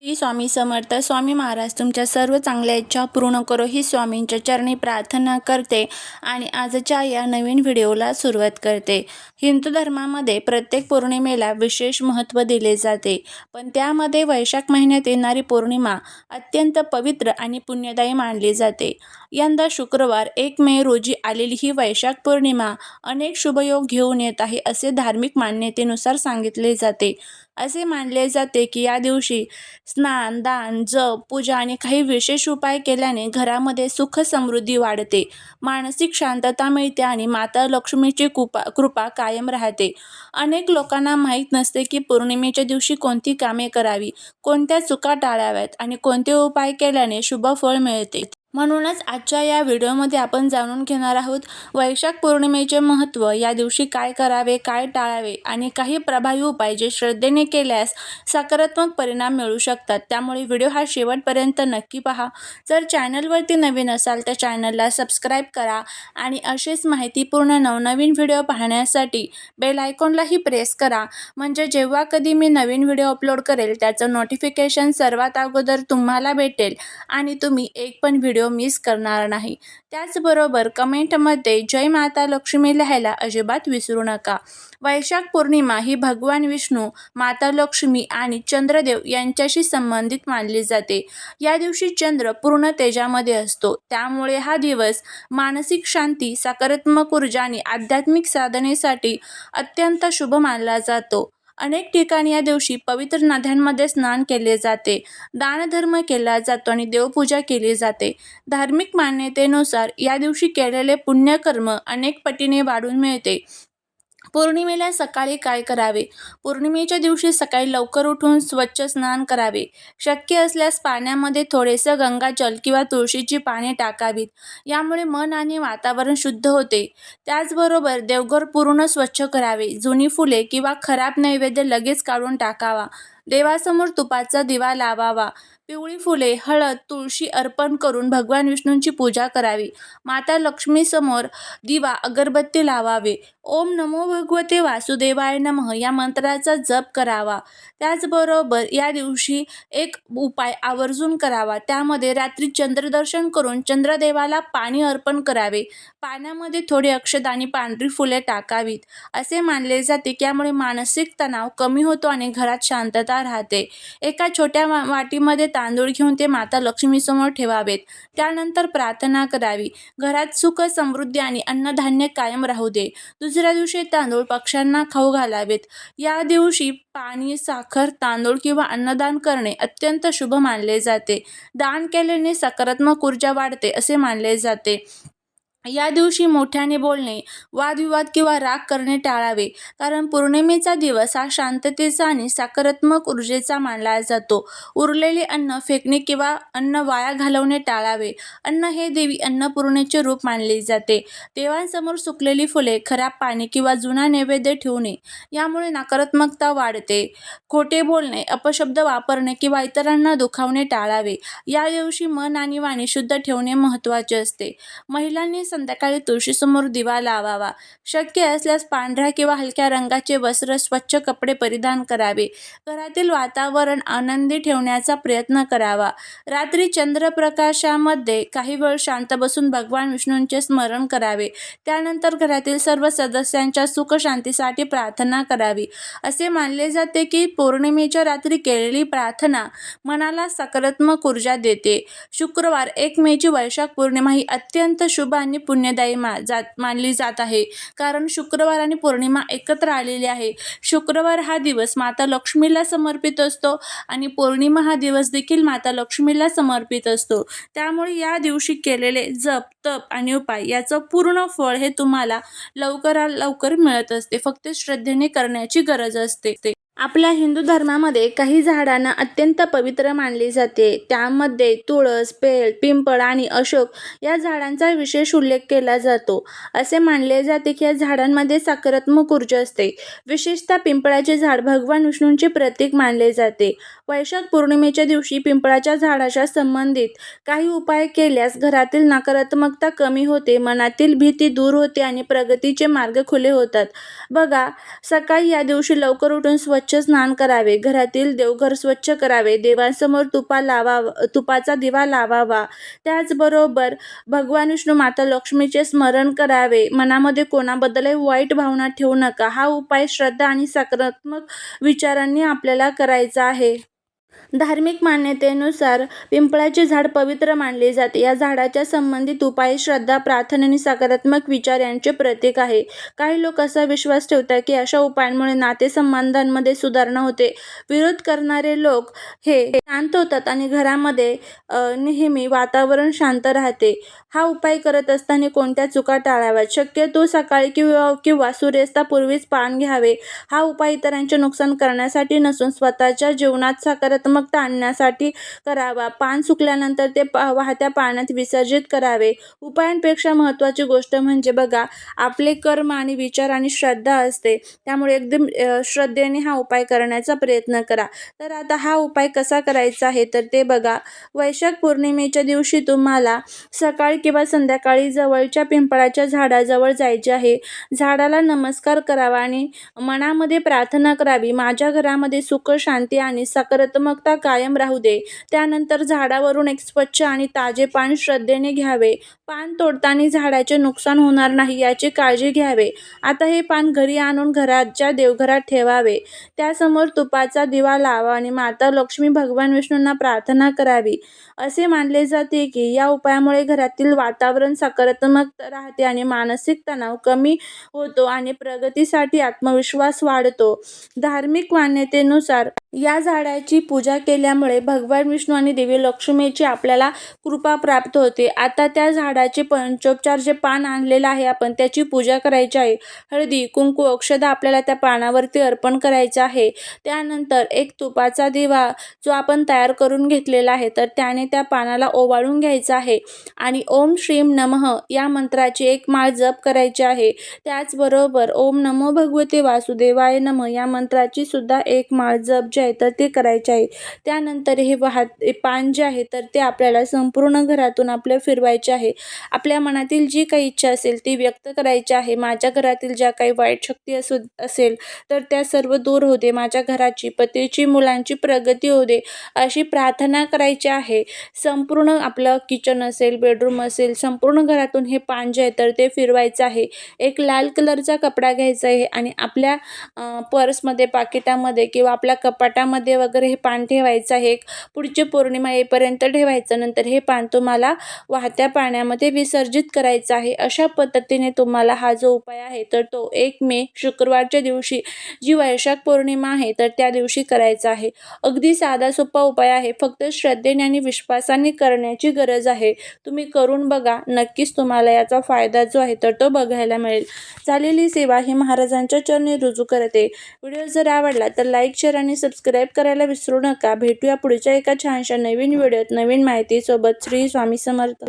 श्री स्वामी समर्थ. स्वामी महाराज तुमच्या सर्व चांगल्या इच्छा पूर्ण करो ही स्वामींच्या चरणी प्रार्थना करते आणि आजच्या या नवीन व्हिडिओला सुरुवात करते. हिंदू धर्मामध्ये प्रत्येक पौर्णिमेला विशेष महत्त्व दिले जाते, पण त्यामध्ये वैशाख महिन्यात येणारी पौर्णिमा अत्यंत पवित्र आणि पुण्यदायी मानली जाते. यंदा शुक्रवार 1 मे रोजी आलेली ही वैशाख पौर्णिमा अनेक शुभयोग घेऊन येत आहे असे धार्मिक मान्यतेनुसार सांगितले जाते. असे मानले जाते की या दिवशी स्नान, दान, जप, पूजा आणि काही विशेष उपाय केल्याने घरामध्ये सुख समृद्धी वाढते, मानसिक शांतता मिळते आणि माता लक्ष्मीची कृपा कायम राहते. अनेक लोकांना माहीत नसते की पौर्णिमेच्या दिवशी कोणती कामे करावी, कोणत्या चुका टाळाव्यात आणि कोणते उपाय केल्याने शुभ फळ मिळते. म्हणूनच आजच्या या व्हिडिओमध्ये आपण जाणून घेणार आहोत वैशाख पौर्णिमेचे महत्त्व, या दिवशी काय करावे, काय टाळावे आणि काही प्रभावी उपाय जे श्रद्धेने केल्यास सकारात्मक परिणाम मिळू शकतात. त्यामुळे व्हिडिओ हा शेवटपर्यंत नक्की पहा. जर चॅनलवरती नवीन असाल तर चॅनलला सबस्क्राईब करा आणि असेच माहितीपूर्ण नवनवीन व्हिडिओ पाहण्यासाठी बेल आयकॉनलाही प्रेस करा, म्हणजे जेव्हा कधी मी नवीन व्हिडिओ अपलोड करेल त्याचं नोटिफिकेशन सर्वात अगोदर तुम्हाला भेटेल आणि तुम्ही एक पण व्हिडिओ मिस करणार नाही. त्याचबरोबर कमेंटमध्ये जय माता लक्ष्मी लिहायला अजिबात विसरू नका. वैशाख पौर्णिमा ही भगवान विष्णू, माता लक्ष्मी आणि चंद्रदेव यांच्याशी संबंधित मानली जाते. या दिवशी चंद्र पूर्ण तेजामध्ये असतो, त्यामुळे हा दिवस मानसिक शांती, सकारात्मक ऊर्जा आणि आध्यात्मिक साधनेसाठी अत्यंत शुभ मानला जातो. अनेक ठिकाणी या दिवशी पवित्र नद्यांमध्ये स्नान केले जाते, दानधर्म केला जातो आणि देवपूजा केली जाते. धार्मिक मान्यतेनुसार या दिवशी केलेले पुण्यकर्म अनेक पटीने वाढून मिळते. पौर्णिमेला सकाळी काय करावे? पौर्णिमेच्या दिवशी सकाळी लवकर उठून स्वच्छ स्नान करावे. शक्य असल्यास पाण्यामध्ये थोडेसे गंगाजल किंवा तुळशीची पाने टाकावीत. यामुळे मन आणि वातावरण शुद्ध होते. त्याचबरोबर देवघर पूर्ण स्वच्छ करावे. जुनी फुले किंवा खराब नैवेद्य लगेच काढून टाकावा. देवासमोर तुपाचा दिवा लावावा. पिवळी फुले, हळद, तुळशी अर्पण करून भगवान विष्णूंची पूजा करावी. माता लक्ष्मीसमोर दिवा, अगरबत्ती लावावे. ओम नमो भगवते वासुदेवाय नमः या मंत्राचा जप करावा. त्याचबरोबर या दिवशी एक उपाय आवर्जून करावा. त्यामध्ये रात्री चंद्रदर्शन करून चंद्रदेवाला पाणी अर्पण करावे. पाण्यामध्ये थोडी अक्षत आणि पांढरी फुले टाकावीत. असे मानले जाते की यामुळे मानसिक तणाव कमी होतो आणि घरात शांतता राहते. एका छोट्या वाटीमध्ये तांदूळ घेऊन ते माता लक्ष्मीसमोर ठेवावेत. त्यानंतर प्रार्थना करावी, घरात सुख, समृद्धी आणि अन्नधान्य कायम राहू दे. दुसऱ्या दिवशी तांदूळ पक्ष्यांना खाऊ घालावेत. या दिवशी पाणी, साखर, तांदूळ किंवा अन्नदान करणे अत्यंत शुभ मानले जाते. दान केल्याने सकारात्मक ऊर्जा वाढते असे मानले जाते. या दिवशी मोठ्याने बोलणे, वादविवाद किंवा राग करणे टाळावे, कारण पौर्णिमेचा दिवस हा शांततेचा आणि सकारात्मक ऊर्जेचा मानला जातो. उरलेले अन्न फेकणे किंवा अन्न वाया घालवणे टाळावे. अन्न हे देवी अन्नपूर्णेचे रूप मानले जाते. देवांसमोर सुकलेली फुले, खराब पाणी किंवा जुना नैवेद्य ठेवू नये. यामुळे नकारात्मकता वाढते. खोटे बोलणे, अपशब्द वापरणे किंवा इतरांना दुखावणे टाळावे. या दिवशी मन आणि वाणी शुद्ध ठेवणे महत्त्वाचे असते. महिलांनी संध्याकाळी तुळशीसमोर दिवा लावावा. शक्य असल्यास पांढऱ्या किंवा हलक्या रंगाचे वस्त्र, स्वच्छ कपडे परिधान करावे. घरातील वातावरण आनंदी ठेवण्याचा प्रयत्न करावा. रात्री चंद्रप्रकाशामध्ये काही वेळ शांत बसून भगवान विष्णूंचे स्मरण करावे. त्यानंतर घरातील सर्व सदस्यांच्या सुख शांतीसाठी प्रार्थना करावी. असे मानले जाते की पौर्णिमेच्या रात्री केलेली प्रार्थना मनाला सकारात्मक ऊर्जा देते. शुक्रवार 1 मेची वैशाख पौर्णिमा ही अत्यंत शुभ आणि पुण्यदायी मानली जात आहे, कारण शुक्रवार आणि पौर्णिमा एकत्र आलेली आहे. शुक्रवार हा दिवस माता लक्ष्मीला समर्पित असतो आणि पौर्णिमा हा दिवस देखील माता लक्ष्मीला समर्पित असतो. त्यामुळे या दिवशी केलेले जप, तप आणि उपाय याचं पूर्ण फळ हे तुम्हाला लवकरात लवकर मिळत असते. फक्त श्रद्धेने करण्याची गरज असते. आपल्या हिंदू धर्मामध्ये काही झाडांना अत्यंत पवित्र मानले जाते. त्यामध्ये तुळस, बेल, पिंपळ आणि अशोक या झाडांचा विशेष उल्लेख केला जातो. असे मानले जाते की या झाडांमध्ये सकारात्मक ऊर्जा असते. विशेषतः पिंपळाचे झाड भगवान विष्णूंचे प्रतीक मानले जाते. वैशाख पौर्णिमेच्या दिवशी पिंपळाच्या झाडाच्या संबंधित काही उपाय केल्यास घरातील नकारात्मकता कमी होते, मनातील भीती दूर होते आणि प्रगतीचे मार्ग खुले होतात. बघा, सकाळी या दिवशी लवकर उठून स्वच्छ स्वच्छ स्नान करावे, घरातील देवघर स्वच्छ करावे, देवांसमोर तुपाचा दिवा लावावा. त्याचबरोबर भगवान विष्णू, माता लक्ष्मीचे स्मरण करावे. मनामध्ये कोणाबद्दलही वाईट भावना ठेवू नका. हा उपाय श्रद्धा आणि सकारात्मक विचारांनी आपल्याला करायचा आहे. धार्मिक मान्यतेनुसार पिंपळाचे झाड पवित्र मानले जाते. या झाडाच्या संबंधित उपाय श्रद्धा, प्रार्थना आणि सकारात्मक विचार यांचे प्रतीक आहे. काही लोक असा विश्वास ठेवतात की अशा उपायांमुळे नातेसंबंधांमध्ये सुधारणा होते. विरोध करणारे लोक हे शांत होतात आणि घरामध्ये नेहमी वातावरण शांत राहते. हा उपाय करत असताना कोणत्या चुका टाळाव्यात? शक्यतो सकाळी किंवा सूर्यास्तापूर्वीच पान घ्यावे. हा उपाय इतरांचे नुकसान करण्यासाठी नसून स्वतःच्या जीवनात सकारात्मकता आणण्यासाठी करावा. पान सुकल्यानंतर ते वाहत्या पाण्यात विसर्जित करावे. उपायांपेक्षा महत्त्वाची गोष्ट म्हणजे बघा, आपले कर्म आणि विचार आणि श्रद्धा असते. त्यामुळे एकदम श्रद्धेने हा उपाय करण्याचा प्रयत्न करा. तर आता हा उपाय कसा करायचा आहे तर ते बघा. वैशाख पौर्णिमेच्या दिवशी तुम्हाला सकाळी किंवा संध्याकाळी जवळच्या पिंपळाच्या झाडाजवळ जायचे आहे. झाडाला नमस्कार करावा आणि मनामध्ये प्रार्थना करावी, माझ्या घरामध्ये सुख, शांती आणि सकारात्मकता कायम राहू दे. त्यानंतर झाडावरून एक स्वच्छ आणि ताजे पान श्रद्धेने घ्यावे. पान तोडताना झाडाचे नुकसान होणार नाही याची काळजी घ्यावे. आता हे पान घरी आणून घराच्या देवघरात ठेवावे. त्यासमोर तुपाचा दिवा लावा आणि माता लक्ष्मी, भगवान विष्णूंना प्रार्थना करावी. असे मानले जाते की या उपायामुळे घरातील वातावरण सकारात्मक राहते आणि मानसिक तणाव कमी होतो आणि प्रगतीसाठी आत्मविश्वास वाढतो. धार्मिक मान्यतेनुसार या झाडाची पूजा केल्यामुळे भगवान विष्णू आणि देवी लक्ष्मीची आपल्याला कृपा प्राप्त होते. आता त्या झाडाचे पंचोपचार जे पान आणलेलं आहे आपण त्याची पूजा करायची आहे. हळदी, कुंकू, औषध आपल्याला त्या पानावरती अर्पण करायचं आहे. त्यानंतर एक तुपाचा दिवा जो आपण तयार करून घेतलेला आहे तर त्याने त्या पानाला ओवाळून घ्यायचा आहे आणि ओम श्रीम नमः या मंत्राची एक माळ जप करायची आहे. त्याचबरोबर ओम नमो भगवते वासुदेवाय नमः या मंत्राची सुद्धा एक माळ जप जे आहे तर ते करायचे आहे. त्यानंतर हे पान जे आहे तर ते आपल्याला संपूर्ण घरातून आपल्या फिरवायचे आहे. आपल्या मनातील जी काही इच्छा असेल ती व्यक्त करायची आहे. माझ्या घरातील ज्या काही वाईट शक्ती असेल तर त्या सर्व दूर होऊ दे. माझ्या घराची, पतीची, मुलांची प्रगती होऊ दे अशी प्रार्थना करायची आहे. संपूर्ण आपलं किचन असेल, बेडरूम असेल, संपूर्ण घरातून हे पान जे आहे तर ते फिरवायचं आहे. एक लाल कलरचा कपडा घ्यायचा आहे आणि आपल्या पर्समध्ये, पाकिटामध्ये किंवा आपल्या कपाटामध्ये वगैरे हे पान ठेवायचं आहे. पुढची पौर्णिमा येईपर्यंत ठेवायचं. नंतर हे पान तुम्हाला वाहत्या पाण्यामध्ये विसर्जित करायचं आहे. अशा पद्धतीने तुम्हाला हा जो उपाय आहे तर तो 1 मे शुक्रवारच्या दिवशी जी वैशाख पौर्णिमा आहे तर त्या दिवशी करायचा आहे. अगदी साधा सोपा उपाय आहे. फक्त श्रद्धेने आणि विश्वासाने करण्याची गरज आहे. तुम्ही करून बघा. नक्कीच तुम्हाला याचा फायदा जो आहे तर तो बघायला मिळेल. झालेली सेवा ही महाराजांच्या चरणी रुजू करते. व्हिडिओ जर आवडला तर लाईक, शेअर आणि सबस्क्राईब करायला विसरू नका. भेटूया पुढच्या एका छानशा नवीन व्हिडिओत नवीन माहितीसोबत. श्री स्वामी समर्थ.